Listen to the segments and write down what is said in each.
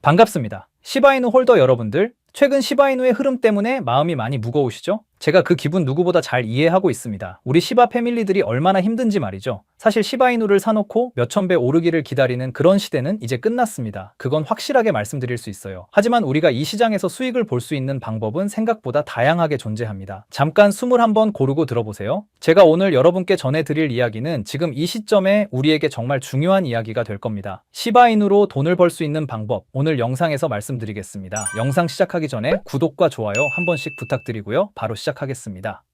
반갑습니다. 시바이누 홀더 여러분들, 최근 시바이누의 흐름 때문에 마음이 많이 무거우시죠? 제가 그 기분 누구보다 잘 이해하고 있습니다. 우리 시바 패밀리들이 얼마나 힘든지 말이죠. 사실 시바이누를 사놓고 몇천 배 오르기를 기다리는 그런 시대는 이제 끝났습니다. 그건 확실하게 말씀드릴 수 있어요. 하지만 우리가 이 시장에서 수익을 볼 수 있는 방법은 생각보다 다양하게 존재합니다. 잠깐 숨을 한번 고르고 들어보세요. 제가 오늘 여러분께 전해드릴 이야기는 지금 이 시점에 우리에게 정말 중요한 이야기가 될 겁니다. 시바이누로 돈을 벌 수 있는 방법, 오늘 영상에서 말씀드리겠습니다. 영상 시작하기 전에 구독과 좋아요 한 번씩 부탁드리고요. 바로 시작하겠습니다.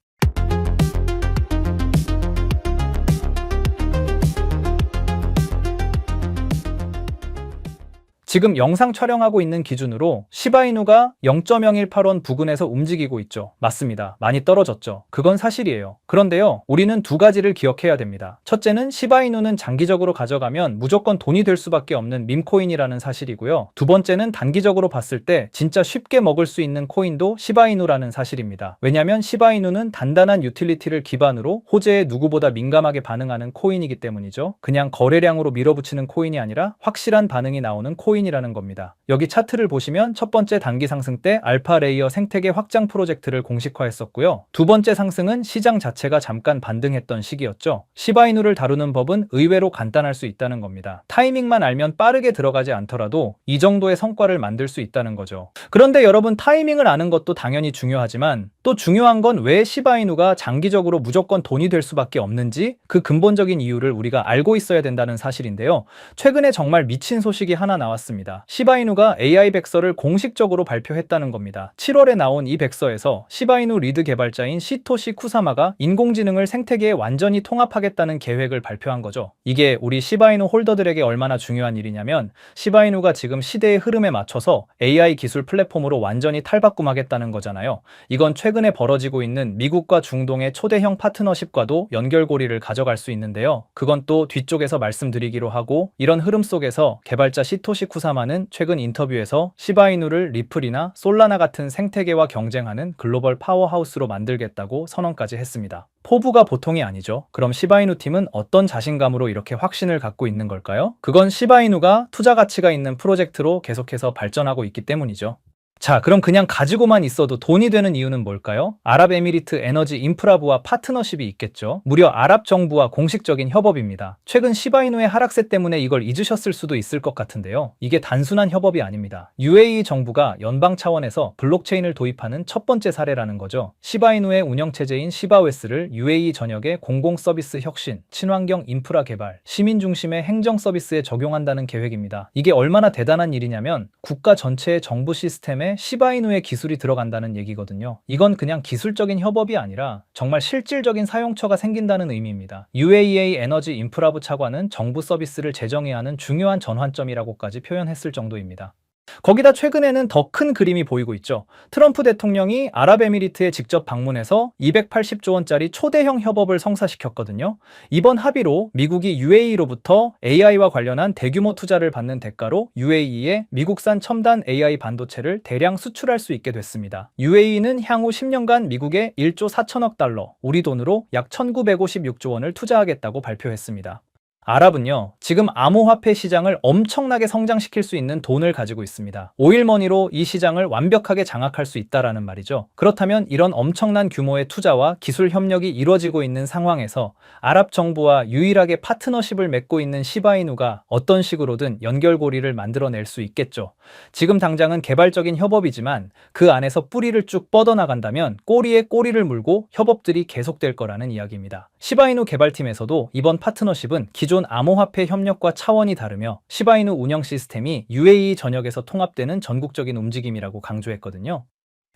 지금 영상 촬영하고 있는 기준으로 시바이누가 0.0181원 부근에서 움직이고 있죠. 맞습니다. 많이 떨어졌죠. 그건 사실이에요. 그런데요, 우리는 두 가지를 기억해야 됩니다. 첫째는 시바이누는 장기적으로 가져가면 무조건 돈이 될 수밖에 없는 밈코인이라는 사실이고요. 두 번째는 단기적으로 봤을 때 진짜 쉽게 먹을 수 있는 코인도 시바이누라는 사실입니다. 왜냐하면 시바이누는 단단한 유틸리티를 기반으로 호재에 누구보다 민감하게 반응하는 코인이기 때문이죠. 그냥 거래량으로 밀어붙이는 코인이 아니라 확실한 반응이 나오는 코인 이라는 겁니다. 여기 차트를 보시면 첫 번째 단기 상승 때 알파 레이어 생태계 확장 프로젝트를 공식화했었고요. 두 번째 상승은 시장 자체가 잠깐 반등했던 시기였죠. 시바이누를 다루는 법은 의외로 간단할 수 있다는 겁니다. 타이밍만 알면 빠르게 들어가지 않더라도 이 정도의 성과를 만들 수 있다는 거죠. 그런데 여러분, 타이밍을 아는 것도 당연히 중요하지만 또 중요한 건 왜 시바이누가 장기적으로 무조건 돈이 될 수밖에 없는지, 그 근본적인 이유를 우리가 알고 있어야 된다는 사실인데요. 최근에 정말 미친 소식이 하나 나왔습니다. 시바이누가 AI 백서를 공식적으로 발표했다는 겁니다. 7월에 나온 이 백서에서 시바이누 리드 개발자인 시토시 쿠사마가 인공지능을 생태계에 완전히 통합하겠다는 계획을 발표한 거죠. 이게 우리 시바이누 홀더들에게 얼마나 중요한 일이냐면, 시바이누가 지금 시대의 흐름에 맞춰서 AI 기술 플랫폼으로 완전히 탈바꿈하겠다는 거잖아요. 이건 최근에 벌어지고 있는 미국과 중동의 초대형 파트너십과도 연결고리를 가져갈 수 있는데요. 그건 또 뒤쪽에서 말씀드리기로 하고, 이런 흐름 속에서 개발자 시토시 쿠사마는 최근 인터뷰에서 시바이누를 리플이나 솔라나 같은 생태계와 경쟁하는 글로벌 파워하우스로 만들겠다고 선언까지 했습니다. 포부가 보통이 아니죠. 그럼 시바이누 팀은 어떤 자신감으로 이렇게 확신을 갖고 있는 걸까요? 그건 시바이누가 투자 가치가 있는 프로젝트로 계속해서 발전하고 있기 때문이죠. 자, 그럼 그냥 가지고만 있어도 돈이 되는 이유는 뭘까요? 아랍에미리트 에너지 인프라부와 파트너십이 있겠죠. 무려 아랍 정부와 공식적인 협업입니다. 최근 시바이누의 하락세 때문에 이걸 잊으셨을 수도 있을 것 같은데요. 이게 단순한 협업이 아닙니다. UAE 정부가 연방 차원에서 블록체인을 도입하는 첫 번째 사례라는 거죠. 시바이누의 운영체제인 시바웨스를 UAE 전역의 공공서비스 혁신, 친환경 인프라 개발, 시민 중심의 행정 서비스에 적용한다는 계획입니다. 이게 얼마나 대단한 일이냐면, 국가 전체의 정부 시스템에 시바이누의 기술이 들어간다는 얘기거든요. 이건 그냥 기술적인 협업이 아니라 정말 실질적인 사용처가 생긴다는 의미입니다. UAE 에너지 인프라부 차관은 정부 서비스를 재정해야 하는 중요한 전환점이라고까지 표현했을 정도입니다. 거기다 최근에는 더 큰 그림이 보이고 있죠. 트럼프 대통령이 아랍에미리트에 직접 방문해서 280조 원짜리 초대형 협업을 성사시켰거든요. 이번 합의로 미국이 UAE로부터 AI와 관련한 대규모 투자를 받는 대가로 UAE에 미국산 첨단 AI 반도체를 대량 수출할 수 있게 됐습니다. UAE는 향후 10년간 미국에 1조 4천억 달러, 우리 돈으로 약 1956조 원을 투자하겠다고 발표했습니다. 아랍은요, 지금 암호화폐 시장을 엄청나게 성장시킬 수 있는 돈을 가지고 있습니다. 오일머니로 이 시장을 완벽하게 장악할 수 있다라는 말이죠. 그렇다면 이런 엄청난 규모의 투자와 기술 협력이 이루어지고 있는 상황에서 아랍 정부와 유일하게 파트너십을 맺고 있는 시바이누가 어떤 식으로든 연결고리를 만들어낼 수 있겠죠. 지금 당장은 개발적인 협업이지만 그 안에서 뿌리를 쭉 뻗어나간다면 꼬리에 꼬리를 물고 협업들이 계속될 거라는 이야기입니다. 시바이누 개발팀에서도 이번 파트너십은 기존 암호화폐 협력과 차원이 다르며 시바이누 운영 시스템이 UAE 전역에서 통합되는 전국적인 움직임이라고 강조했거든요.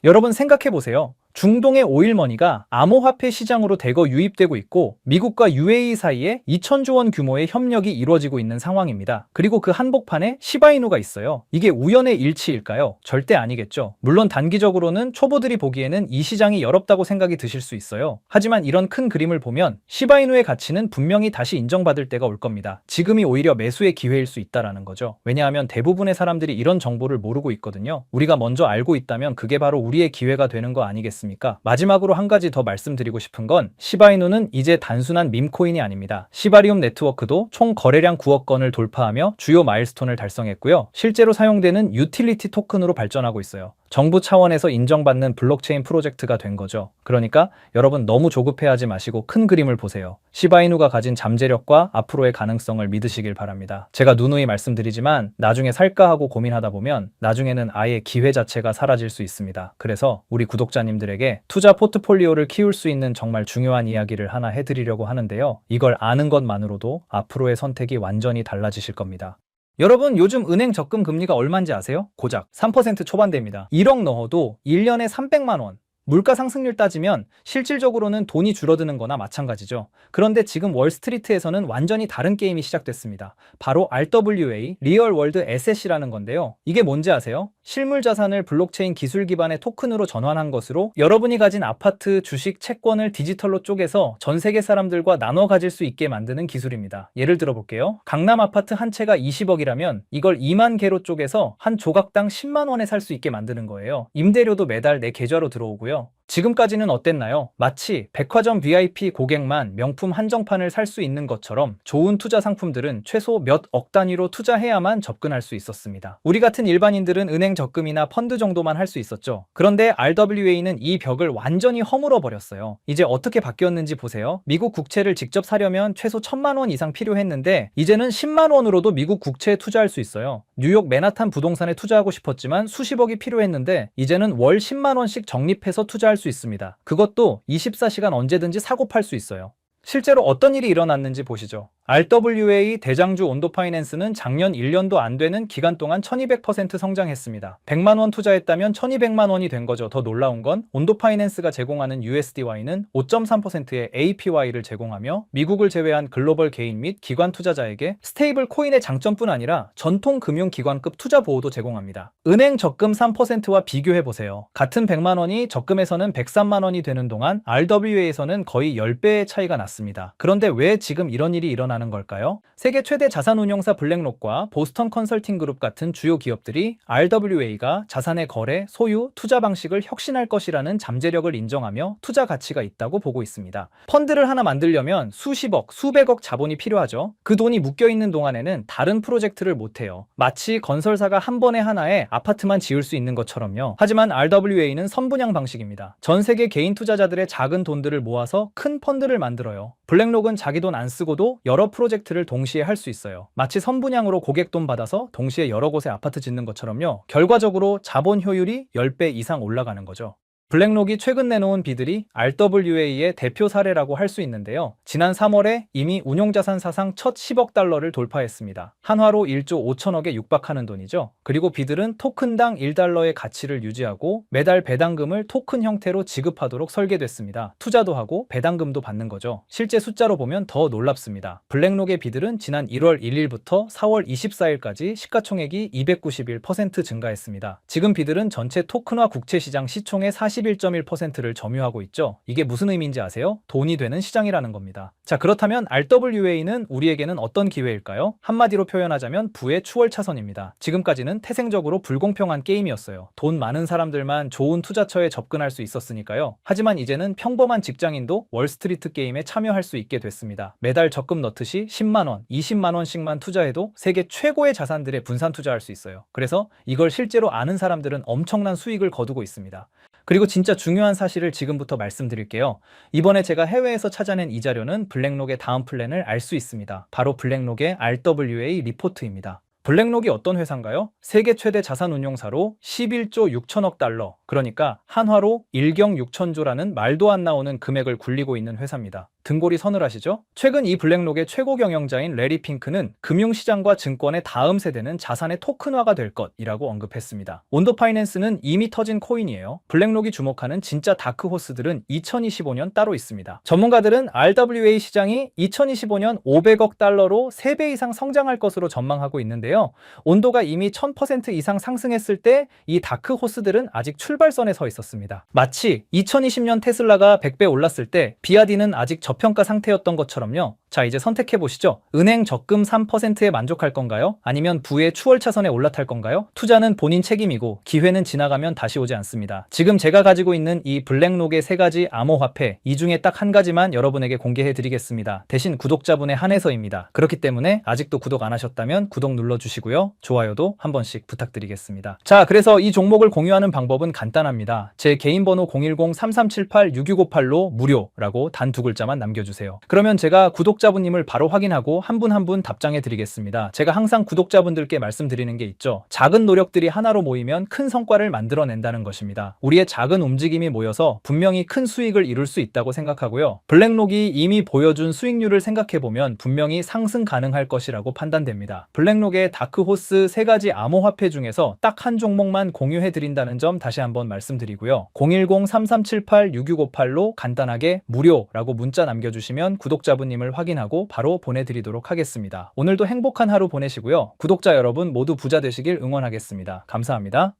여러분 생각해보세요. 중동의 오일머니가 암호화폐 시장으로 대거 유입되고 있고 미국과 UAE 사이에 2천조 원 규모의 협력이 이루어지고 있는 상황입니다. 그리고 그 한복판에 시바이누가 있어요. 이게 우연의 일치일까요? 절대 아니겠죠. 물론 단기적으로는 초보들이 보기에는 이 시장이 어렵다고 생각이 드실 수 있어요. 하지만 이런 큰 그림을 보면 시바이누의 가치는 분명히 다시 인정받을 때가 올 겁니다. 지금이 오히려 매수의 기회일 수 있다는 거죠. 왜냐하면 대부분의 사람들이 이런 정보를 모르고 있거든요. 우리가 먼저 알고 있다면 그게 바로 우리의 기회가 되는 거 아니겠습니까? 않습니까? 마지막으로 한 가지 더 말씀드리고 싶은 건 시바이누는 이제 단순한 밈코인이 아닙니다. 시바리움 네트워크도 총 거래량 9억 건을 돌파하며 주요 마일스톤을 달성했고요. 실제로 사용되는 유틸리티 토큰으로 발전하고 있어요. 정부 차원에서 인정받는 블록체인 프로젝트가 된 거죠. 그러니까 여러분 너무 조급해하지 마시고 큰 그림을 보세요. 시바이누가 가진 잠재력과 앞으로의 가능성을 믿으시길 바랍니다. 제가 누누이 말씀드리지만 나중에 살까 하고 고민하다 보면 나중에는 아예 기회 자체가 사라질 수 있습니다. 그래서 우리 구독자님들에게 투자 포트폴리오를 키울 수 있는 정말 중요한 이야기를 하나 해드리려고 하는데요. 이걸 아는 것만으로도 앞으로의 선택이 완전히 달라지실 겁니다. 여러분 요즘 은행 적금 금리가 얼마인지 아세요? 고작 3% 초반대입니다. 1억 넣어도 1년에 300만 원. 물가 상승률 따지면 실질적으로는 돈이 줄어드는 거나 마찬가지죠. 그런데 지금 월스트리트에서는 완전히 다른 게임이 시작됐습니다. 바로 RWA, 리얼 월드 에셋이라는 건데요. 이게 뭔지 아세요? 실물 자산을 블록체인 기술 기반의 토큰으로 전환한 것으로 여러분이 가진 아파트, 주식, 채권을 디지털로 쪼개서 전 세계 사람들과 나눠 가질 수 있게 만드는 기술입니다. 예를 들어 볼게요. 강남 아파트 한 채가 20억이라면 이걸 2만 개로 쪼개서 한 조각당 10만 원에 살 수 있게 만드는 거예요. 임대료도 매달 내 계좌로 들어오고요. 지금까지는 어땠나요? 마치 백화점 VIP 고객만 명품 한정판을 살 수 있는 것처럼 좋은 투자 상품들은 최소 몇 억 단위로 투자해야만 접근할 수 있었습니다. 우리 같은 일반인들은 은행 적금이나 펀드 정도만 할 수 있었죠. 그런데 RWA는 이 벽을 완전히 허물어 버렸어요. 이제 어떻게 바뀌었는지 보세요. 미국 국채를 직접 사려면 최소 1,000만 원 이상 필요했는데 이제는 10만 원으로도 미국 국채에 투자할 수 있어요. 뉴욕 맨하탄 부동산에 투자하고 싶었지만 수십억이 필요했는데 이제는 월 10만 원씩 적립해서 투자할 수 있습니다. 그것도 24시간 언제든지 사고 팔 수 있어요. 실제로 어떤 일이 일어났는지 보시죠. RWA 대장주 온도파이낸스는 작년 1년도 안 되는 기간 동안 1200% 성장했습니다. 100만 원 투자했다면 1200만 원이 된 거죠. 더 놀라운 건 온도파이낸스가 제공하는 USDY는 5.3%의 APY를 제공하며 미국을 제외한 글로벌 개인 및 기관 투자자에게 스테이블 코인의 장점뿐 아니라 전통 금융기관급 투자 보호도 제공합니다. 은행 적금 3%와 비교해보세요. 같은 100만 원이 적금에서는 103만 원이 되는 동안 RWA에서는 거의 10배의 차이가 났습니다. 그런데 왜 지금 이런 일이 일어나는 걸까요? 세계 최대 자산운용사 블랙록과 보스턴 컨설팅 그룹 같은 주요 기업들이 RWA가 자산의 거래, 소유, 투자 방식을 혁신할 것이라는 잠재력을 인정하며 투자 가치가 있다고 보고 있습니다. 펀드를 하나 만들려면 수십억, 수백억 자본이 필요하죠. 그 돈이 묶여있는 동안에는 다른 프로젝트를 못해요. 마치 건설사가 한 번에 하나에 아파트만 지을 수 있는 것처럼요. 하지만 RWA는 선분양 방식입니다. 전 세계 개인 투자자들의 작은 돈들을 모아서 큰 펀드를 만들어요. 블랙록은 자기 돈 안 쓰고도 여러 프로젝트를 동시에 할 수 있어요. 마치 선분양으로 고객 돈 받아서 동시에 여러 곳에 아파트 짓는 것처럼요. 결과적으로 자본 효율이 10배 이상 올라가는 거죠. 블랙록이 최근 내놓은 비들이 RWA의 대표 사례라고 할 수 있는데요. 지난 3월에 이미 운용자산 사상 첫 10억 달러를 돌파했습니다. 한화로 1조 5천억에 육박하는 돈이죠. 그리고 비들은 토큰당 1달러의 가치를 유지하고 매달 배당금을 토큰 형태로 지급하도록 설계됐습니다. 투자도 하고 배당금도 받는 거죠. 실제 숫자로 보면 더 놀랍습니다. 블랙록의 비들은 지난 1월 1일부터 4월 24일까지 시가총액이 291% 증가했습니다. 지금 비들은 전체 토큰화 국채시장 시총의 41.1%를 점유하고 있죠. 이게 무슨 의미인지 아세요? 돈이 되는 시장이라는 겁니다. 자, 그렇다면 RWA는 우리에게는 어떤 기회일까요? 한마디로 표현하자면 부의 추월 차선입니다. 지금까지는 태생적으로 불공평한 게임이었어요. 돈 많은 사람들만 좋은 투자처에 접근할 수 있었으니까요. 하지만 이제는 평범한 직장인도 월스트리트 게임에 참여할 수 있게 됐습니다. 매달 적금 넣듯이 10만 원, 20만 원씩만 투자해도 세계 최고의 자산들에 분산 투자할 수 있어요. 그래서 이걸 실제로 아는 사람들은 엄청난 수익을 거두고 있습니다. 그리고 진짜 중요한 사실을 지금부터 말씀드릴게요. 이번에 제가 해외에서 찾아낸 이 자료는 블랙록의 다음 플랜을 알 수 있습니다. 바로 블랙록의 RWA 리포트입니다. 블랙록이 어떤 회사인가요? 세계 최대 자산운용사로 11조 6천억 달러, 그러니까 한화로 1경 6천조라는 말도 안 나오는 금액을 굴리고 있는 회사입니다. 등골이 서늘하시죠? 최근 이 블랙록의 최고 경영자인 레리 핑크는 금융시장과 증권의 다음 세대는 자산의 토큰화가 될 것이라고 언급했습니다. 온도파이낸스는 이미 터진 코인이에요. 블랙록이 주목하는 진짜 다크호스들은 2025년 따로 있습니다. 전문가들은 RWA 시장이 2025년 500억 달러로 3배 이상 성장할 것으로 전망하고 있는데요. 온도가 이미 1000% 이상 상승했을 때 이 다크호스들은 아직 출발선에 서 있었습니다. 마치 2020년 테슬라가 100배 올랐을 때 비아디는 아직 저평가 상태였던 것처럼요. 자, 이제 선택해 보시죠. 은행 적금 3%에 만족할 건가요? 아니면 부의 추월 차선에 올라탈 건가요? 투자는 본인 책임이고 기회는 지나가면 다시 오지 않습니다. 지금 제가 가지고 있는 이 블랙록의 3가지 암호화폐, 이 중에 딱 한 가지만 여러분에게 공개해 드리겠습니다. 대신 구독자분에 한해서입니다. 그렇기 때문에 아직도 구독 안 하셨다면 구독 눌러주시고요. 좋아요도 한 번씩 부탁드리겠습니다. 자, 그래서 이 종목을 공유하는 방법은 간단합니다. 제 개인 번호 010-3378-6658로 무료라고 단 2글자만 남겨주세요. 그러면 제가 구독자분님을 바로 확인하고 한 분 한 분 답장해 드리겠습니다. 제가 항상 구독자분들께 말씀드리는 게 있죠. 작은 노력들이 하나로 모이면 큰 성과를 만들어낸다는 것입니다. 우리의 작은 움직임이 모여서 분명히 큰 수익을 이룰 수 있다고 생각하고요. 블랙록이 이미 보여준 수익률을 생각해보면 분명히 상승 가능할 것이라고 판단됩니다. 블랙록의 다크호스 3가지 암호화폐 중에서 딱 한 종목만 공유해 드린다는 점 다시 한번 말씀드리고요. 010-3378-6658로 간단하게 무료라고 문자 남겨주시면 구독자분님을 확인하고 바로 보내드리도록 하겠습니다. 오늘도 행복한 하루 보내시고요. 구독자 여러분 모두 부자 되시길 응원하겠습니다. 감사합니다.